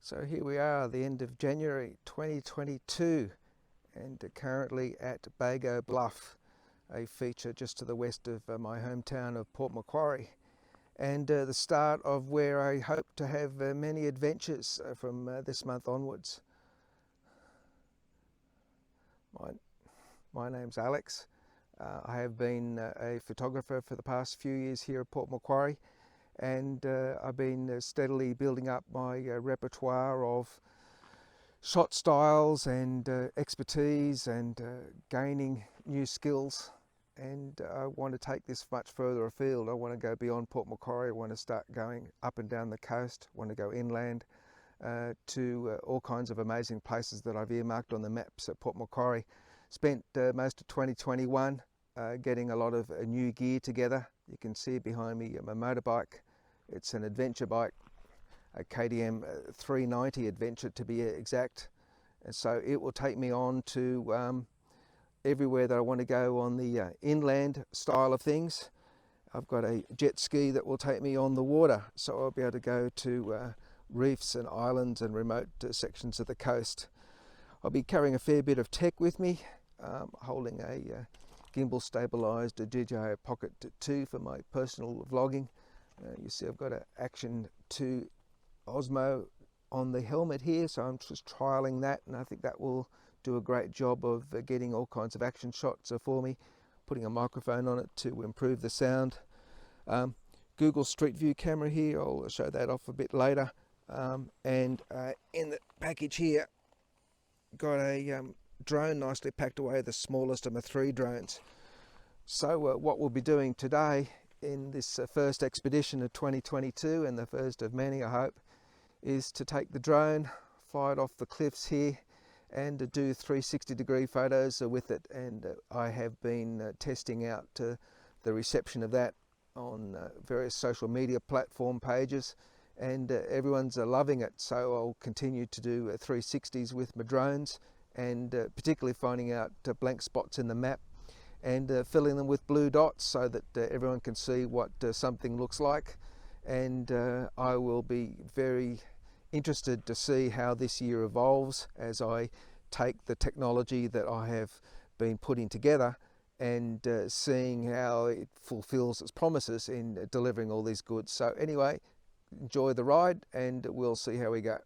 So here we are, the end of January 2022, and currently at Bago Bluff, a feature just to the west of my hometown of Port Macquarie, and the start of where I hope to have many adventures from this month onwards. My name's Alex. I have been a photographer for the past few years here at Port Macquarie, and I've been steadily building up my repertoire of shot styles and expertise and gaining new skills, and I want to take this much further afield. I want to go beyond Port Macquarie. I want to start going up and down the coast. I want to go inland to all kinds of amazing places that I've earmarked on the maps at Port Macquarie. Spent most of 2021 getting a lot of new gear together. You can see behind me my motorbike. It's an adventure bike, a KTM 390 Adventure to be exact, and so it will take me on to everywhere that I want to go on the inland style of things. I've got a jet ski that will take me on the water, so I'll be able to go to reefs and islands and remote sections of the coast. I'll be carrying a fair bit of tech with me, holding a gimbal stabilized DJI Pocket 2 for my personal vlogging. You see I've got an Action 2 Osmo on the helmet here, so I'm just trialing that, and I think that will do a great job of getting all kinds of action shots for me, putting a microphone on it to improve the sound. Google Street View camera here, I'll show that off a bit later, and in the package here got a drone nicely packed away, the smallest of my 3 drones. So what we'll be doing today in this first expedition of 2022, and the first of many I hope, is to take the drone, fly it off the cliffs here, and do 360-degree photos with it. And I have been testing out the reception of that on various social media platform pages, and everyone's loving it. So I'll continue to do 360s with my drones, and particularly finding out blank spots in the map and filling them with blue dots so that everyone can see what something looks like. And I will be very interested to see how this year evolves as I take the technology that I have been putting together and seeing how it fulfills its promises in delivering all these goods. So anyway, enjoy the ride and we'll see how we go.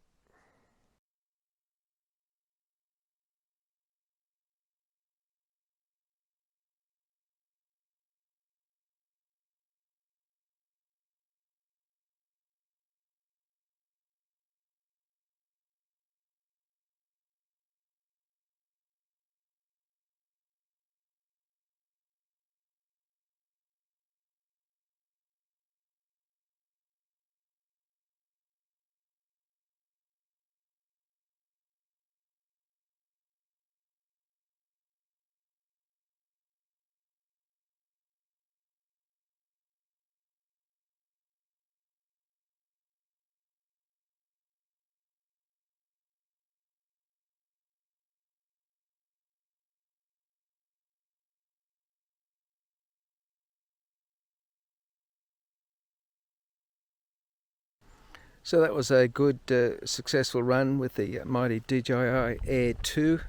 So that was a good successful run with the mighty DJI Air 2,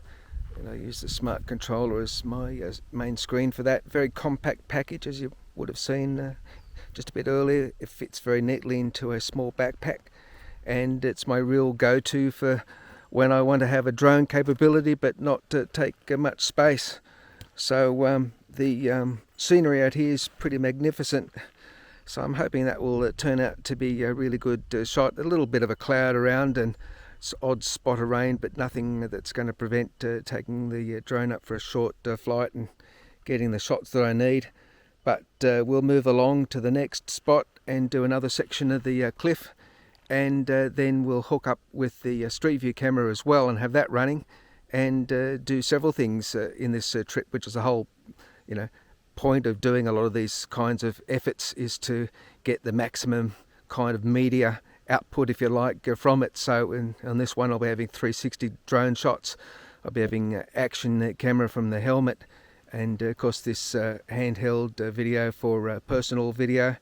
and I used the smart controller as my main screen for that. Very compact package, as you would have seen just a bit earlier. It fits very neatly into a small backpack, and it's my real go-to for when I want to have a drone capability but not take much space. So the scenery out here is pretty magnificent. So I'm hoping that will turn out to be a really good shot. A little bit of a cloud around and odd spot of rain, but nothing that's going to prevent taking the drone up for a short flight and getting the shots that I need. But we'll move along to the next spot and do another section of the cliff, and then we'll hook up with the Street View camera as well and have that running, and do several things in this trip, which is the whole, point of doing a lot of these kinds of efforts, is to get the maximum kind of media output, if you like, from it. So on this one I'll be having 360 drone shots. I'll be having action camera from the helmet, and of course this handheld video for personal video,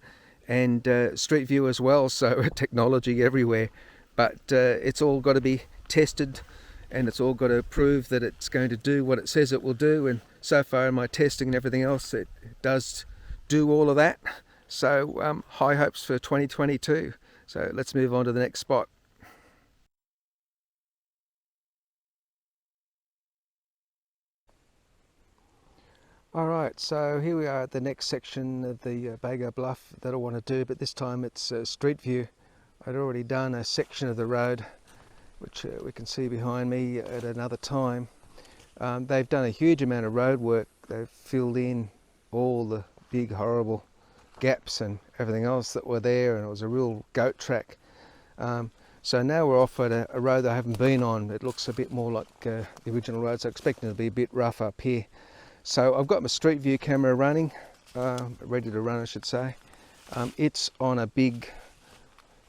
and Street View as well. So technology everywhere. but it's all got to be tested, and it's all got to prove that it's going to do what it says it will do. And so far in my testing and everything else, it does do all of that. So high hopes for 2022. So let's move on to the next spot. Alright, so here we are at the next section of the Bago Bluff that I want to do, but this time it's street view. I'd already done a section of the road, which we can see behind me at another time. They've done a huge amount of road work. They've filled in all the big horrible gaps and everything else that were there, and it was a real goat track. So now we're off at a road that I haven't been on. It looks a bit more like the original road, so I'm expecting it to be a bit rough up here. So I've got my street view camera running, ready to run I should say. It's on a big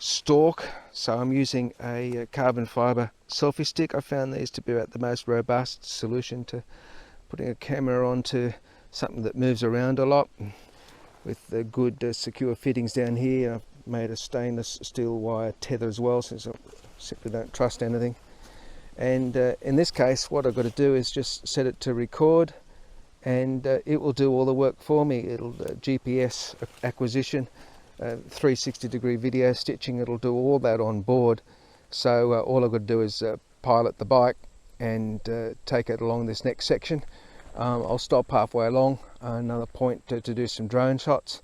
stalk, so I'm using a carbon fibre selfie stick. I found these to be about the most robust solution to putting a camera onto something that moves around a lot. With the good secure fittings down here, I've made a stainless steel wire tether as well, since I simply don't trust anything. And in this case, what I've got to do is just set it to record, and it will do all the work for me. It'll GPS acquisition, 360-degree video stitching, it'll do all that on board. So all I've got to do is pilot the bike and take it along this next section. I'll stop halfway along, another point to do some drone shots,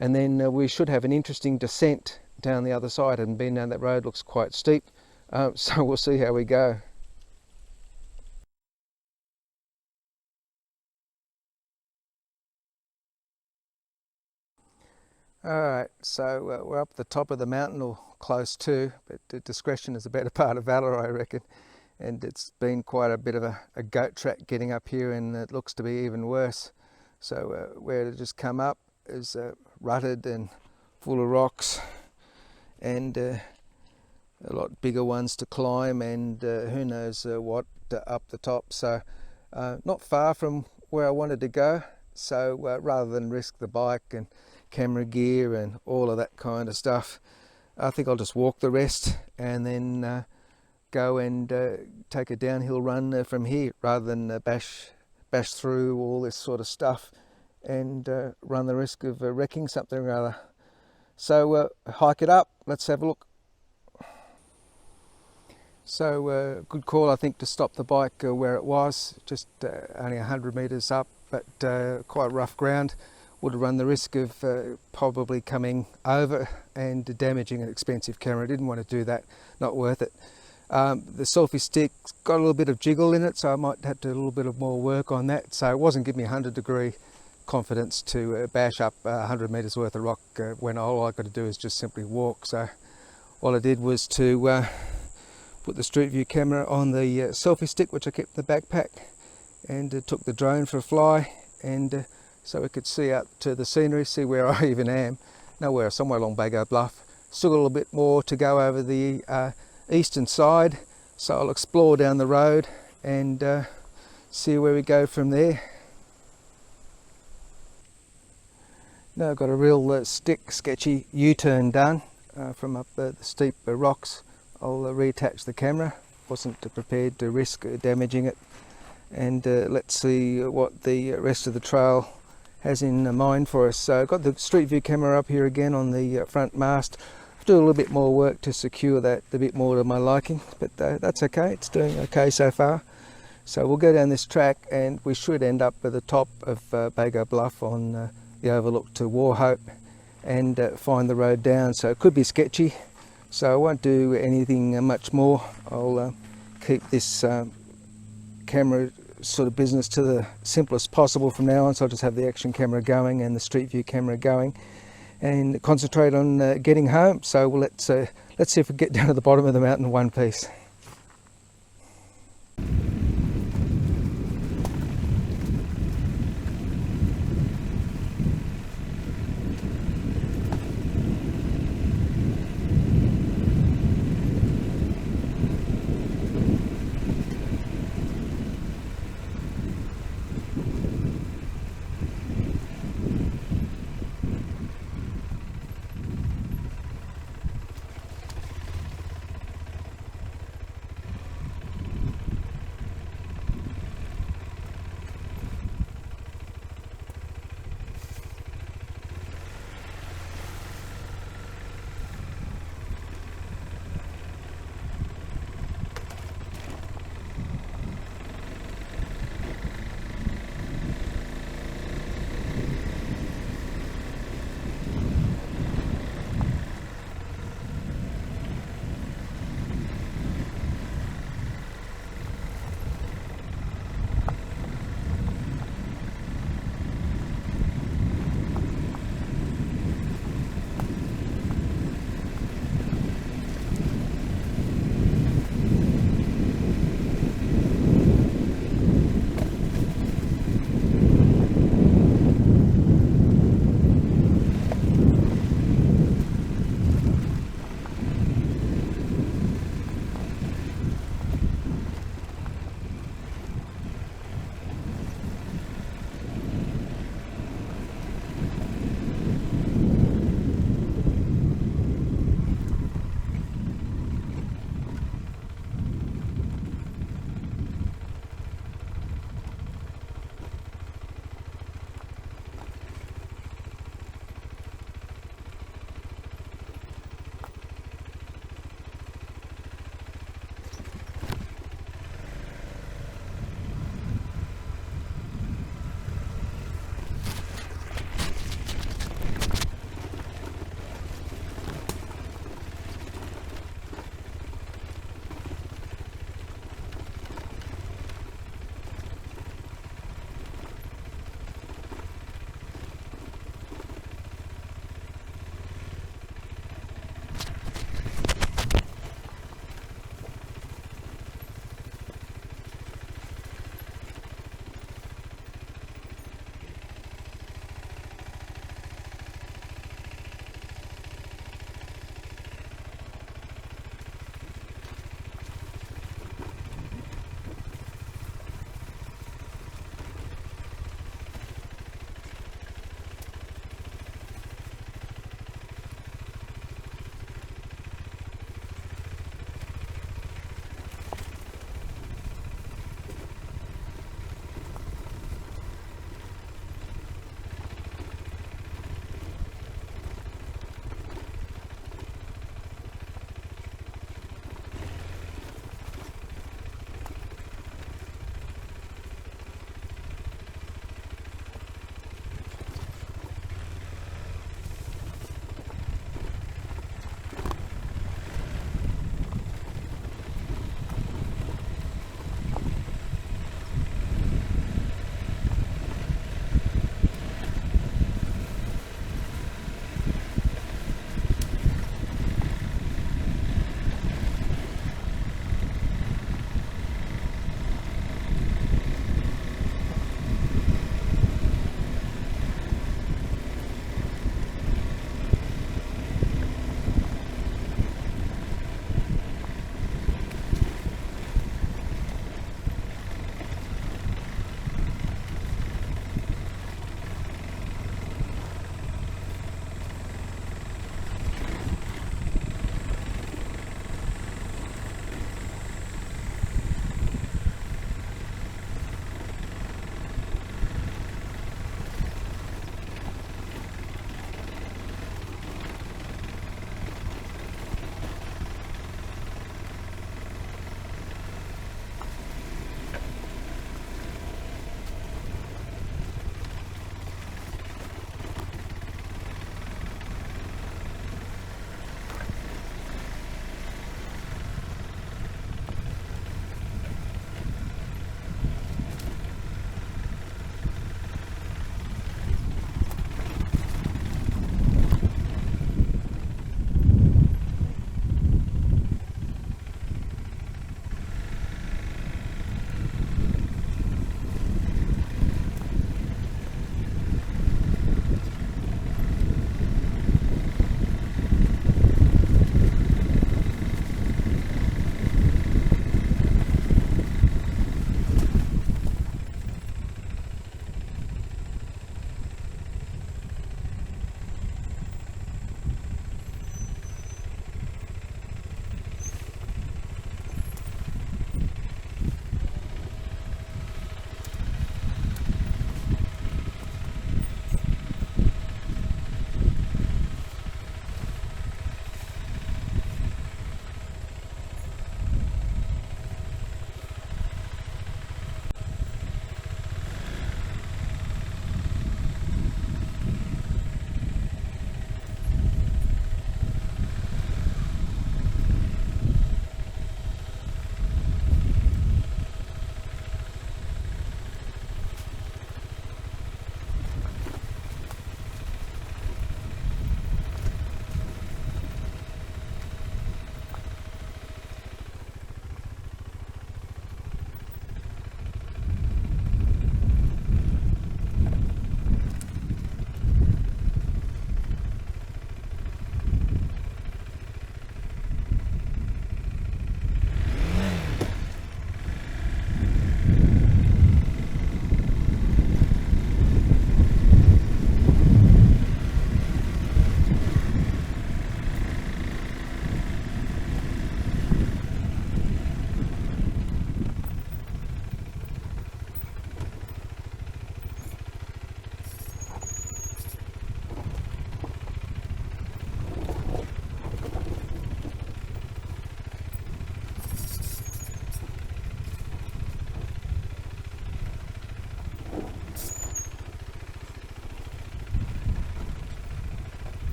and then we should have an interesting descent down the other side. And being down that road looks quite steep, so we'll see how we go. Alright, so we're up the top of the mountain, or close to, but discretion is a better part of valour, I reckon. And it's been quite a bit of a goat track getting up here, and it looks to be even worse. So where to just come up is rutted and full of rocks, and a lot bigger ones to climb, and who knows what up the top. So not far from where I wanted to go. So rather than risk the bike and camera gear and all of that kind of stuff, I think I'll just walk the rest, and then go and take a downhill run from here, rather than bash through all this sort of stuff and run the risk of wrecking something or other. So hike it up, let's have a look. So good call, I think, to stop the bike where it was, just only 100 metres up, but quite rough ground. Would have run the risk of probably coming over and damaging an expensive camera. Didn't want to do that, not worth it. The selfie stick's got a little bit of jiggle in it, so I might have to do a little bit of more work on that. So it wasn't giving me 100-degree confidence to bash up 100 metres worth of rock when all I got to do is just simply walk. So all I did was to put the street view camera on the selfie stick, which I kept in the backpack, and took the drone for a fly, and so we could see out to the scenery, see where I even am. Nowhere, somewhere along Bago Bluff. Still got a little bit more to go over the eastern side, so I'll explore down the road and see where we go from there. Now I've got a real sketchy U-turn done from up the steep rocks. I'll reattach the camera. Wasn't prepared to risk damaging it, and let's see what the rest of the trail has in mind for us. So I've got the street view camera up here again on the front mast. I'll do a little bit more work to secure that a bit more to my liking, but that's okay, it's doing okay so far. So we'll go down this track, and we should end up at the top of Bago Bluff on the overlook to Warhope, and find the road down. So it could be sketchy, so I won't do anything much more. I'll keep this camera sort of business to the simplest possible from now on. So I'll just have the action camera going and the street view camera going, and concentrate on getting home. So let's see if we can get down to the bottom of the mountain in one piece.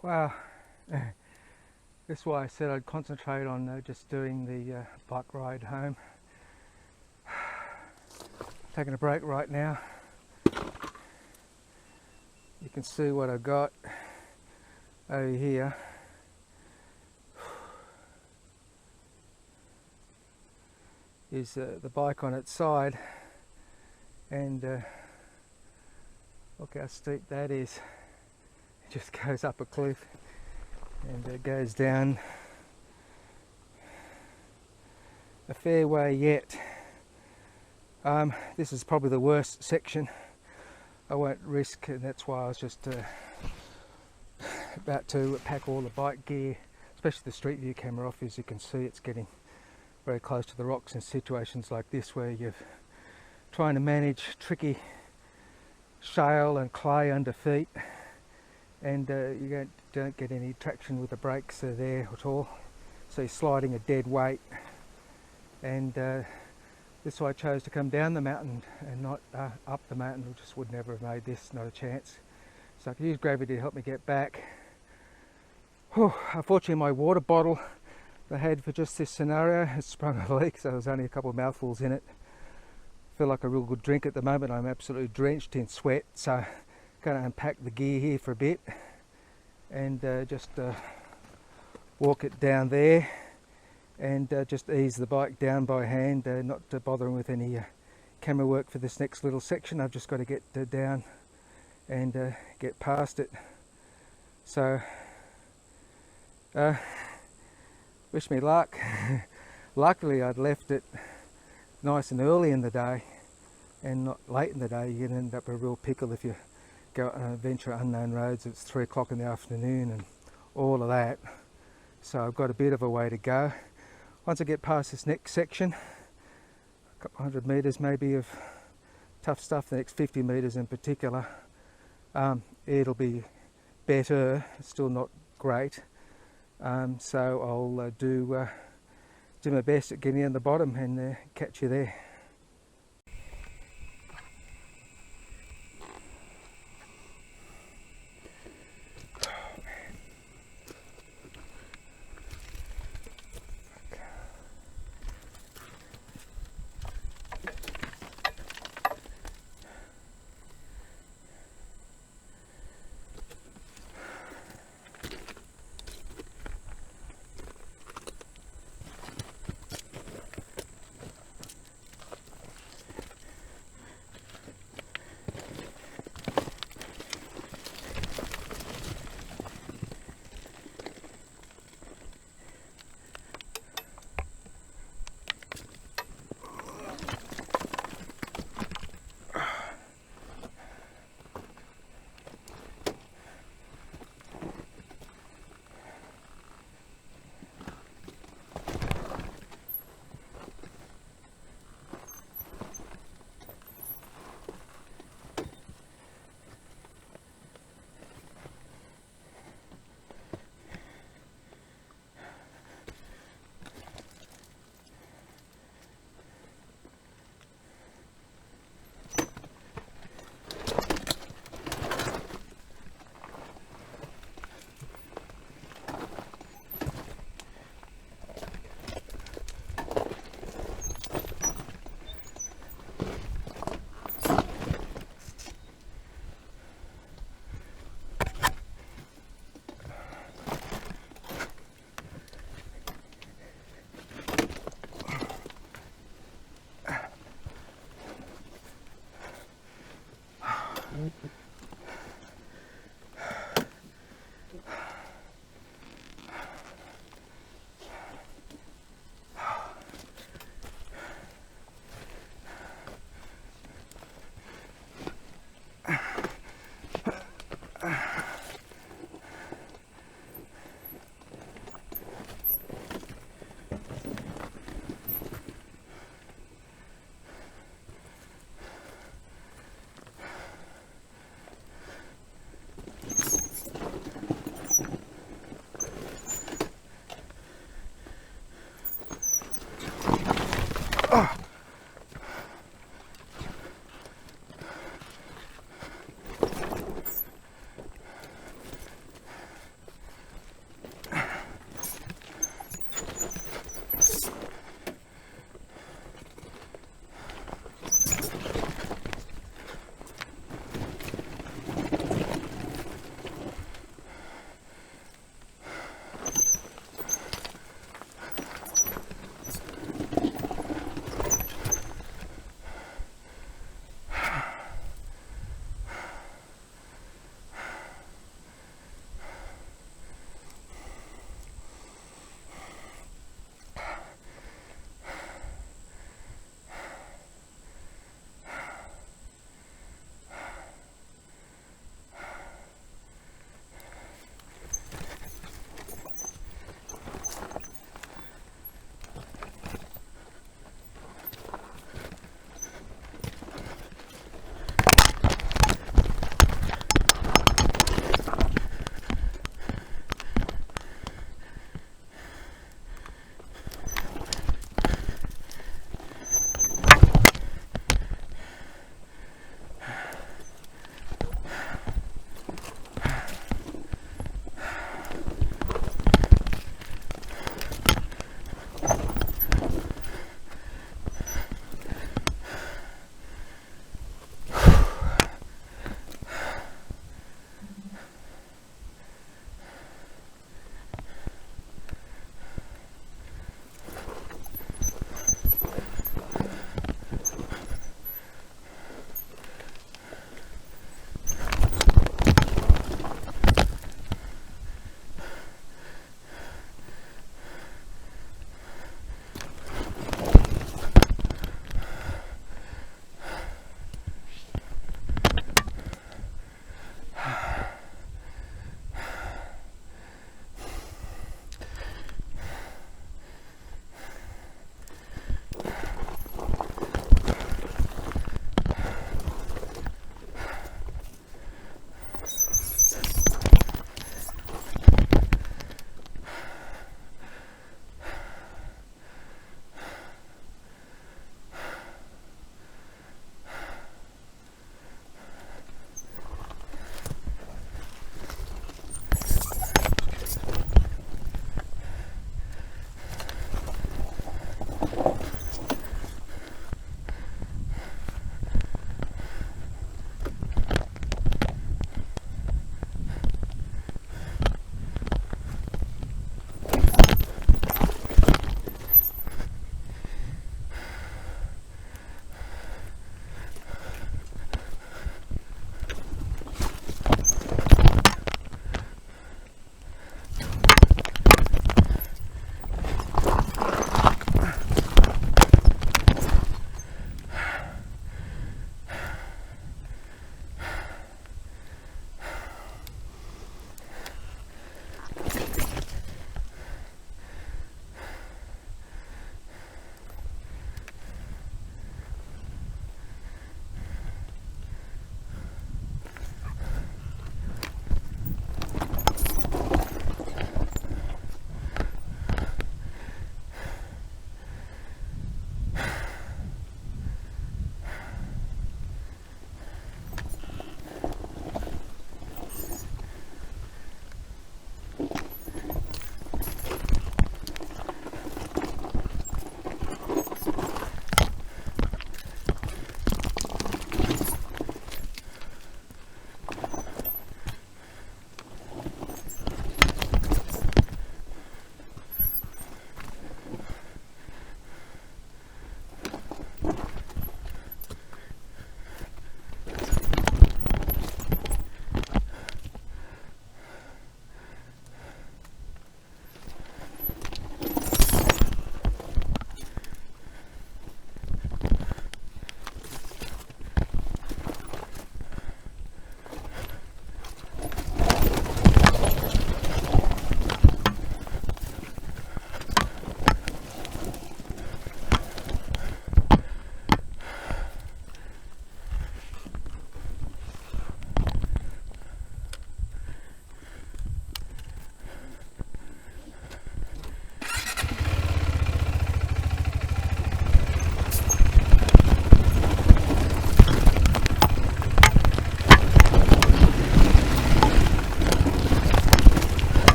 Wow, that's why I said I'd concentrate on just doing the bike ride home. Taking a break right now. You can see what I've got over here. Is the bike on its side, and look how steep that is. It just goes up a cliff and it goes down a fair way yet. This is probably the worst section. I won't risk, and that's why I was just about to pack all the bike gear, especially the street view camera off. As you can see, it's getting very close to the rocks in situations like this where you're trying to manage tricky shale and clay under feet, and you don't get any traction with the brakes there at all, so you're sliding a dead weight. And that's why I chose to come down the mountain and not up the mountain. I just would never have made this, not a chance. So I could use gravity to help me get back. Whew. Unfortunately, my water bottle I had for just this scenario has sprung a leak, so there's only a couple of mouthfuls in it. I feel like a real good drink at the moment. I'm absolutely drenched in sweat, so I'm going to unpack the gear here for a bit and just walk it down there, and just ease the bike down by hand, not bothering with any camera work for this next little section. I've just got to get down and get past it. So wish me luck. Luckily I'd left it nice and early in the day and not late in the day. You can end up a real pickle if you go on an adventure unknown roads. It's 3 o'clock in the afternoon and all of that. So I've got a bit of a way to go. Once I get past this next section, a couple 100 metres maybe of tough stuff, the next 50 metres in particular, it'll be better. It's still not great. So I'll do my best at getting on the bottom and catch you there.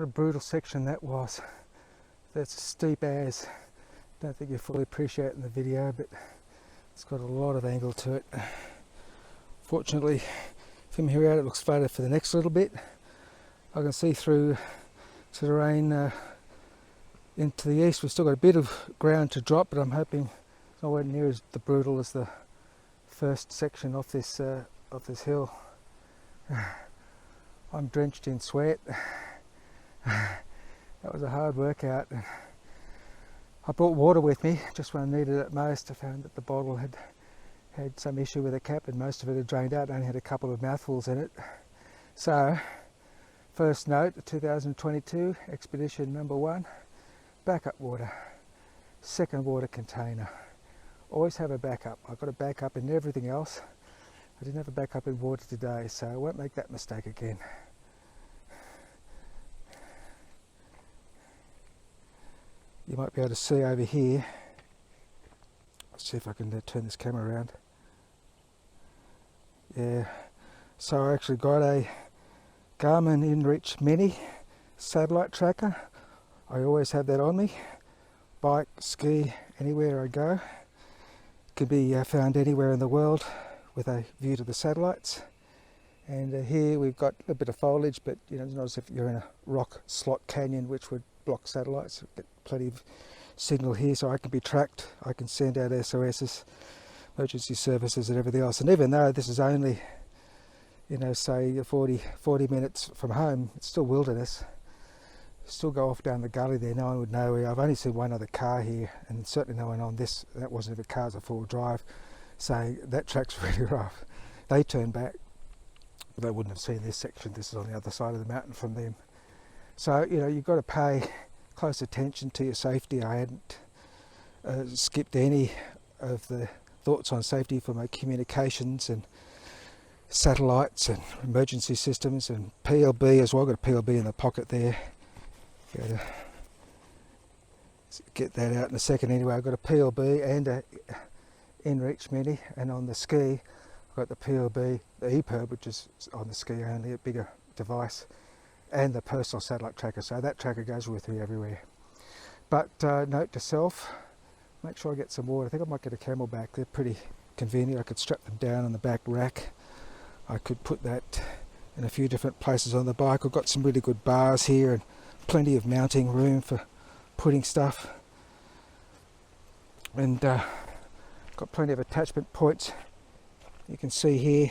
a brutal section that was. That's as steep as. Don't think you fully appreciate it in the video, but it's got a lot of angle to it. Fortunately, from here out it looks flatter for the next little bit. I can see through to the rain into the east. We've still got a bit of ground to drop, but I'm hoping it's nowhere near as brutal as the first section off this hill. I'm drenched in sweat. That was a hard workout. I brought water with me just when I needed it most. I found that the bottle had some issue with the cap and most of it had drained out. I only had a couple of mouthfuls in it. So, first note, 2022 expedition number 1, backup water. Second water container. Always have a backup. I've got a backup in everything else. I didn't have a backup in water today, so I won't make that mistake again. You might be able to see over here. Let's see if I can turn this camera around. Yeah, so I actually got a Garmin InReach Mini satellite tracker. I always have that on me. Bike, ski, anywhere I go. It can be found anywhere in the world with a view to the satellites. And here we've got a bit of foliage, but you know, it's not as if you're in a rock slot canyon which would block satellites. Get plenty of signal here, so I can be tracked. I can send out SOSs, emergency services and everything else. And even though this is only, you know, say 40 minutes from home, it's still wilderness. Still go off down the gully there, no one would know. I've only seen one other car here, and certainly no one on this. That wasn't even a car, it was a full drive. So that track's really rough. They turned back, but they wouldn't have seen this section. This is on the other side of the mountain from them. So, you know, you've got to pay close attention to your safety. I hadn't skipped any of the thoughts on safety for my communications and satellites and emergency systems and PLB as well. I've got a PLB in the pocket there. Gotta get that out in a second. Anyway, I've got a PLB and a InReach Mini, and on the ski I've got the PLB, the EPIRB, which is on the ski only, a bigger device, and the personal satellite tracker. So that tracker goes with me everywhere. But note to self, make sure I get some water. I think I might get a Camelback. They're pretty convenient. I could strap them down on the back rack. I could put that in a few different places on the bike. I've got some really good bars here and plenty of mounting room for putting stuff. And got plenty of attachment points. You can see here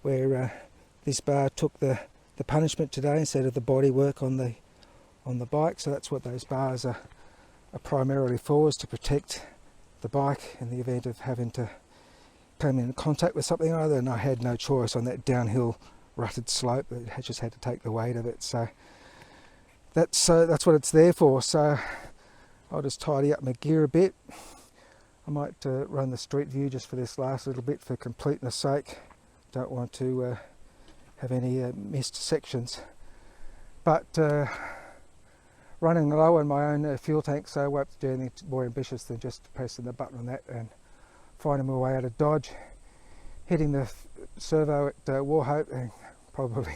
where this bar took the punishment today instead of the body work on the bike. So that's what those bars are primarily for, is to protect the bike in the event of having to come in contact with something or other. And I had no choice on that downhill rutted slope. I just had to take the weight of it. So that's what it's there for. So I'll just tidy up my gear a bit. I might run the street view just for this last little bit for completeness sake. Don't want to have any missed sections. But running low on my own fuel tank, so I won't do anything more ambitious than just pressing the button on that and finding my way out of Dodge, hitting the servo at Warhope and probably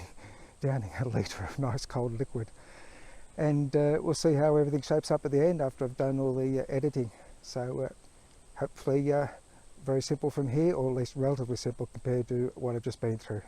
downing a litre of nice cold liquid. And we'll see how everything shapes up at the end after I've done all the editing. So hopefully very simple from here, or at least relatively simple compared to what I've just been through.